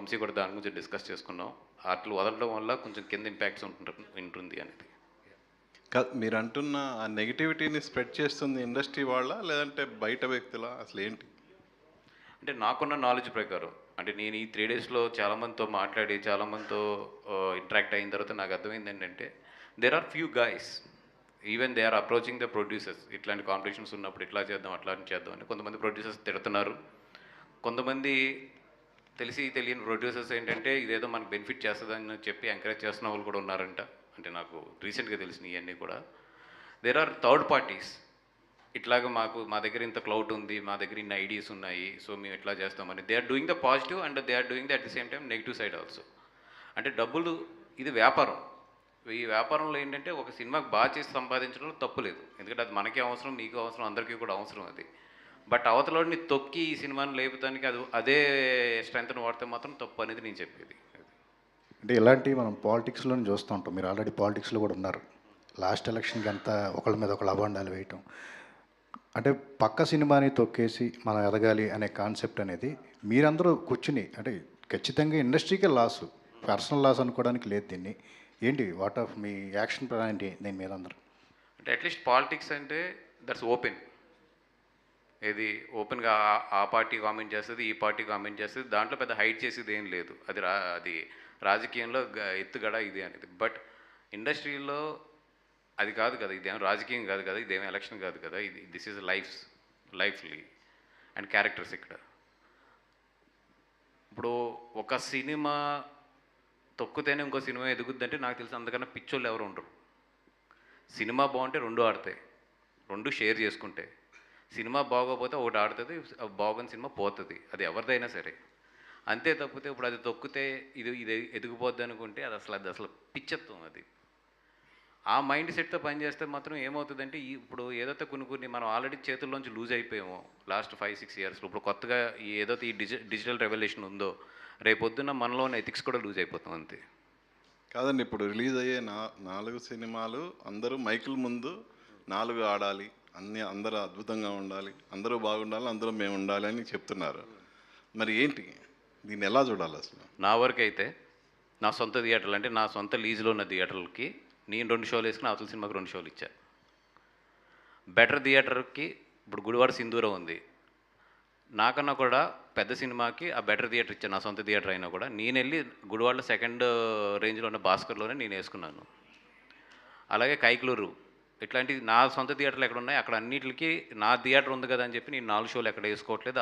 వంశీ కూడా దాని గురించి డిస్కస్ చేసుకున్నాం. అట్లు వదలడం వల్ల కొంచెం కింద ఇంపాక్ట్స్ ఉంటుంది అనేది. మీరు అంటున్న ఆ నెగిటివిటీని స్ప్రెడ్ చేస్తుంది ఇండస్ట్రీ వాళ్ళ, లేదంటే బయట వ్యక్తుల, అసలు ఏంటి? అంటే నాకున్న నాలెడ్జ్ ప్రకారం, అంటే నేను ఈ 3 డేస్లో చాలామందితో మాట్లాడి చాలామందితో ఇంటరాక్ట్ అయిన తర్వాత నాకు అర్థమైంది ఏంటంటే, there are few guys even they are approaching the producers. ఇట్లాంటి కాంపిటీషన్స్ ఉన్నప్పుడు ఇట్లా చేద్దాం అట్లా చేద్దాం అని కొంతమంది ప్రొడ్యూసర్స్ తిడుతున్నారు. కొంతమంది తెలిసి తెలియని ప్రొడ్యూసర్స్ ఏంటంటే ఇదేదో మనకు బెనిఫిట్ చేస్తుందని చెప్పి ఎంకరేజ్ చేస్తున్న వాళ్ళు కూడా ఉన్నారంట. అంటే నాకు రీసెంట్గా తెలిసినవి ఇవన్నీ కూడా. దేర్ ఆర్ థర్డ్ పార్టీస్ ఇట్లాగ మా దగ్గర ఇంత క్లౌడ్ ఉంది, మా దగ్గర ఇన్ని ఐడియాస్ ఉన్నాయి, సో మేము ఎట్లా చేస్తామని they are doing the positive and they are doing the at the same time negative side also. అంటే డబ్బులు, ఇది వ్యాపారం. ఈ వ్యాపారంలో ఏంటంటే ఒక సినిమాకి బాగా చేసి సంపాదించడంలో తప్పు లేదు, ఎందుకంటే అది మనకి అవసరం, మీకు అవసరం, అందరికీ కూడా అవసరం అది. బట్ అవతలని తొక్కి ఈ సినిమాని లేపుతానికి అదే స్ట్రెంగ్త్ని వాడితే మాత్రం తప్పు అనేది నేను చెప్పేది. అంటే ఇలాంటివి మనం పాలిటిక్స్లోనే చూస్తూ ఉంటాం. మీరు ఆల్రెడీ పాలిటిక్స్లో కూడా ఉన్నారు. లాస్ట్ ఎలక్షన్కి అంతా ఒకళ్ళ మీద ఒకళ్ళు అబాండాలు వేయటం, అంటే పక్క సినిమాని తొక్కేసి మనం ఎదగాలి అనే కాన్సెప్ట్ అనేది మీరందరూ కూర్చుని, అంటే ఖచ్చితంగా ఇండస్ట్రీకే లాసు, పర్సనల్ లాస్ అనుకోవడానికి లేదు దీన్ని. ఏంటి what of me action plan ఏంటి దీని మీద అందరూ? అంటే అట్లీస్ట్ పాలిటిక్స్ అంటే దట్స్ ఓపెన్. ఇది ఓపెన్గా ఆ పార్టీ కామెంట్ చేస్తుంది, ఈ పార్టీ కామెంట్ చేస్తుంది, దాంట్లో పెద్ద హైట్ చేసేది ఏం లేదు. అది రాజకీయంలో ఎత్తుగడ ఇది అనేది. బట్ ఇండస్ట్రీలో అది కాదు కదా, ఇదేం రాజకీయం కాదు కదా, ఇదేం ఎలక్షన్ కాదు కదా, ఇది దిస్ ఈజ్ లైఫ్లీ అండ్ క్యారెక్టర్స్. ఇక్కడ ఇప్పుడు ఒక సినిమా తొక్కుతేనే ఇంకో సినిమా ఎదుగుద్దంటే నాకు తెలిసి అంతకన్నా పిచ్చోళ్ళు ఎవరు ఉండరు. సినిమా బాగుంటే రెండు ఆడతాయి, రెండు షేర్ చేసుకుంటే. సినిమా బాగోపోతే ఒకటి ఆడుతుంది, బాగున్న సినిమా పోతుంది, అది ఎవరిదైనా సరే. అంతే తప్పితే ఇప్పుడు అది తొక్కితే ఇది ఎదిగిపోద్ది అనుకుంటే అది అసలు పిచ్చత్వం. అది ఆ మైండ్ సెట్తో పనిచేస్తే మాత్రం ఏమవుతుందంటే, ఇప్పుడు ఏదైతే కొన్ని మనం ఆల్రెడీ చేతుల్లోంచి లూజ్ అయిపోయామో లాస్ట్ 5-6 ఇయర్స్లో, ఇప్పుడు కొత్తగా ఏదైతే ఈ డిజిటల్ రెవల్యూషన్ ఉందో, రేపొద్దున మనలో ఉన్న ఎథిక్స్ కూడా లూజ్ అయిపోతాం అంతే. కాదండి, ఇప్పుడు రిలీజ్ అయ్యే 4 సినిమాలు అందరూ మైకుల ముందు 4 ఆడాలి, అందరూ అద్భుతంగా ఉండాలి, అందరూ బాగుండాలి, అందరూ మేము ఉండాలి అని చెప్తున్నారు. మరి ఏంటి దీన్ని ఎలా చూడాలి అసలు? నా వరకు అయితే నా సొంత థియేటర్లు, అంటే నా సొంత లీజులో ఉన్న థియేటర్లకి నేను 2 షోలు వేసుకుని అవతల సినిమాకి 2 షోలు ఇచ్చా. బెటర్ థియేటర్కి ఇప్పుడు గుడివాడ సింధూరం ఉంది, నాకన్నా కూడా పెద్ద సినిమాకి ఆ బెటర్ థియేటర్ ఇచ్చాను. నా సొంత థియేటర్ అయినా కూడా నేను వెళ్ళి గుడివాడలో సెకండ్ రేంజ్లో ఉన్న భాస్కర్లోనే నేను వేసుకున్నాను. అలాగే కైక్లూరు, ఇట్లాంటివి నా సొంత థియేటర్లు ఎక్కడ ఉన్నాయి అక్కడ అన్నింటికి నా థియేటర్ ఉంది కదా అని చెప్పి నేను 4 షోలు ఎక్కడ వేసుకోవట్లేదు.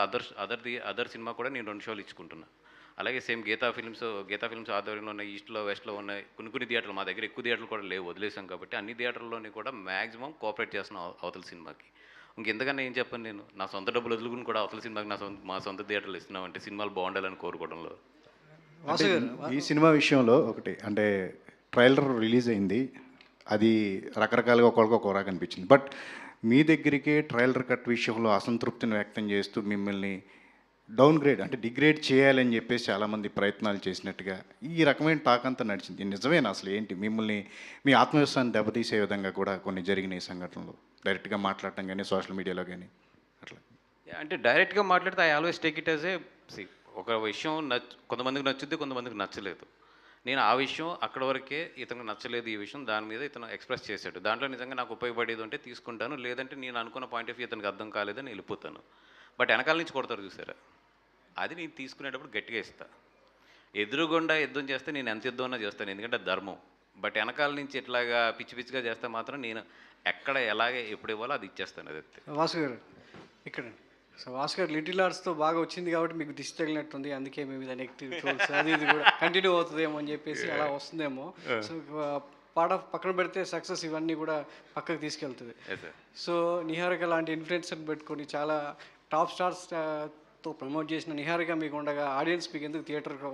అదర్ సినిమా కూడా నేను 2 షోలు ఇచ్చుకుంటున్నాను. అలాగే సేమ్ గీతా ఫిల్మ్స్ ఆధ్వర్యంలో ఉన్న ఈస్ట్లో వెస్ట్లో ఉన్న కొన్ని థియేటర్లు, మా దగ్గర ఎక్కువ థియేటర్లు కూడా లేవు, వదిలేసాం కాబట్టి అన్ని థియేటర్లోని కూడా మ్యాక్సిమం కోఆపరేట్ చేస్తున్నాం అవతల సినిమాకి. ఇంకెంతకన్నా ఏం చెప్పను నేను, నా సొంత డబ్బులు వదులుకుని కూడా అవతల సినిమాకి మా సొంత థియేటర్లు ఇస్తున్నామంటే సినిమాలు బాగుండాలని కోరుకోవడంలో. ఈ సినిమా విషయంలో ఒకటి, అంటే ట్రైలర్ రిలీజ్ అయింది, అది రకరకాలుగా ఒక్కొక్క రకంగా అనిపించింది. బట్ మీ దగ్గరికి ట్రైలర్ కట్ విషయంలో అసంతృప్తిని వ్యక్తం చేస్తూ మిమ్మల్ని డౌన్ గ్రేడ్, అంటే డిగ్రేడ్ చేయాలని చెప్పేసి చాలామంది ప్రయత్నాలు చేసినట్టుగా ఈ రకమైన టాక్ అంతా నడిచింది. నిజమేనా అసలు ఏంటి? మిమ్మల్ని మీ ఆత్మవిశ్వాసాన్ని దెబ్బతీసే విధంగా కూడా కొన్ని జరిగినాయి సంఘటనలు, డైరెక్ట్గా మాట్లాడటం కానీ సోషల్ మీడియాలో కానీ అట్లా? అంటే డైరెక్ట్గా మాట్లాడితే I always take it as a ఒక విషయం కొంతమందికి నచ్చుద్ది, కొంతమందికి నచ్చలేదు. నేను ఆ విషయం అక్కడ వరకే, ఇతనికి నచ్చలేదు ఈ విషయం, దాని మీద ఇతను ఎక్స్ప్రెస్ చేశాడు. దాంట్లో నిజంగా నాకు ఉపయోగపడేది ఉంటే తీసుకుంటాను, లేదంటే నేను అనుకున్న పాయింట్ ఆఫ్ వ్యూ ఇతనికి అర్థం కాలేదని వెళ్ళిపోతాను. బట్ వెనకాల నుంచి కొడతారు చూసారా, అది నేను తీసుకునేటప్పుడు గట్టిగా ఇస్తా. ఎదురుగుండా యుద్ధం చేస్తే నేను ఎంత యుద్ధం చేస్తాను, ఎందుకంటే ధర్మం. బట్ వెనకాల నుంచి ఇట్లాగా పిచ్చిగా చేస్తే మాత్రం నేను ఎక్కడ ఎలాగే ఎప్పుడు ఇవ్వాలో అది ఇచ్చేస్తాను. అది వాసు గారు ఇక్కడ, సో వాసు గారు లిటిల్ ఆర్ట్స్తో బాగా వచ్చింది కాబట్టి మీకు దిష్టి తగిలినట్టుంది, అందుకే మేము మీద నెగిటివ్ ట్రోల్స్ అది ఇది కూడా కంటిన్యూ అవుతుందేమో అని చెప్పేసి అలా వస్తుందేమో. సో పార్ట్ ఆఫ్ పక్కన పెడితే సక్సెస్ ఇవన్నీ కూడా పక్కకు తీసుకెళ్తుంది. సో నిహారిక లాంటి ఇన్ఫ్లుయెన్సర్ని పెట్టుకొని చాలా టాప్ స్టార్స్తో ప్రమోట్ చేసిన నిహారిక మీకు ఉండగా ఆడియన్స్ మీకు ఎందుకు థియేటర్కి